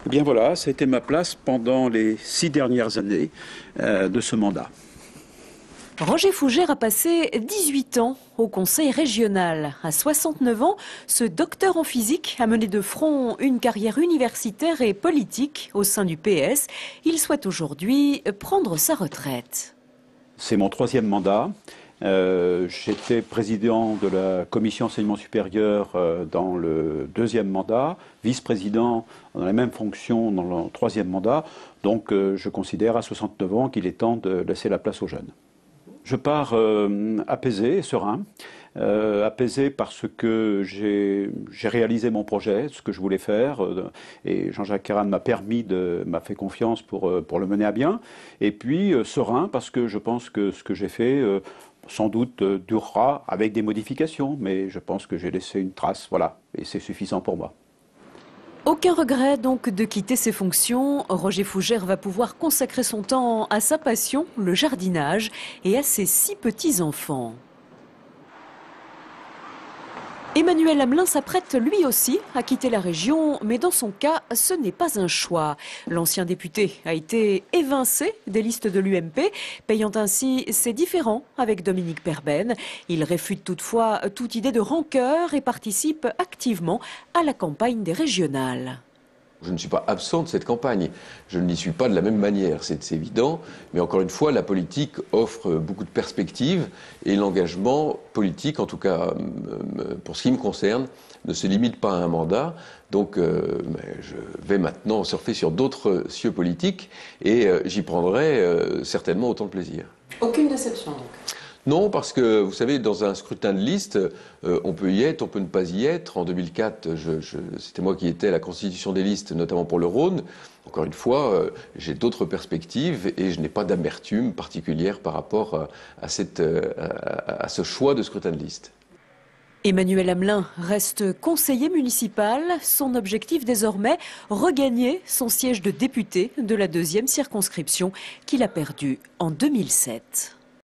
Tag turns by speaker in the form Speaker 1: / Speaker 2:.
Speaker 1: Eh bien voilà, ça a été ma place pendant les 6 dernières années de ce mandat.
Speaker 2: Roger Fougère a passé 18 ans au conseil régional. À 69 ans, ce docteur en physique a mené de front une carrière universitaire et politique au sein du PS. Il souhaite aujourd'hui prendre sa retraite.
Speaker 1: C'est mon 3e mandat. J'étais président de la commission enseignement supérieur dans le 2e mandat, vice-président dans la même fonction dans le 3e mandat. Donc je considère à 69 ans qu'il est temps de laisser la place aux jeunes. Je pars apaisé et serein. Apaisé parce que j'ai réalisé mon projet, ce que je voulais faire, et Jean-Jacques Caran m'a fait confiance pour le mener à bien. Et puis serein parce que je pense que ce que j'ai fait sans doute durera avec des modifications, mais je pense que j'ai laissé une trace, voilà, et c'est suffisant pour moi.
Speaker 2: Aucun regret donc de quitter ses fonctions. Roger Fougère va pouvoir consacrer son temps à sa passion, le jardinage, et à ses 6 petits-enfants. Emmanuel Amelin s'apprête lui aussi à quitter la région, mais dans son cas, ce n'est pas un choix. L'ancien député a été évincé des listes de l'UMP, payant ainsi ses différends avec Dominique Perben. Il réfute toutefois toute idée de rancœur et participe activement à la campagne des régionales.
Speaker 3: Je ne suis pas absent de cette campagne. Je n'y suis pas de la même manière, c'est évident. Mais encore une fois, la politique offre beaucoup de perspectives et l'engagement politique, en tout cas pour ce qui me concerne, ne se limite pas à un mandat. Donc je vais maintenant surfer sur d'autres cieux politiques et j'y prendrai certainement autant de plaisir.
Speaker 2: Aucune déception donc?
Speaker 3: Non, parce que, vous savez, dans un scrutin de liste, on peut y être, on peut ne pas y être. En 2004, c'était moi qui étais à la constitution des listes, notamment pour le Rhône. Encore une fois, j'ai d'autres perspectives et je n'ai pas d'amertume particulière par rapport à ce choix de scrutin de liste.
Speaker 2: Emmanuel Amelin reste conseiller municipal. Son objectif désormais, regagner son siège de député de la 2e circonscription qu'il a perdu en 2007.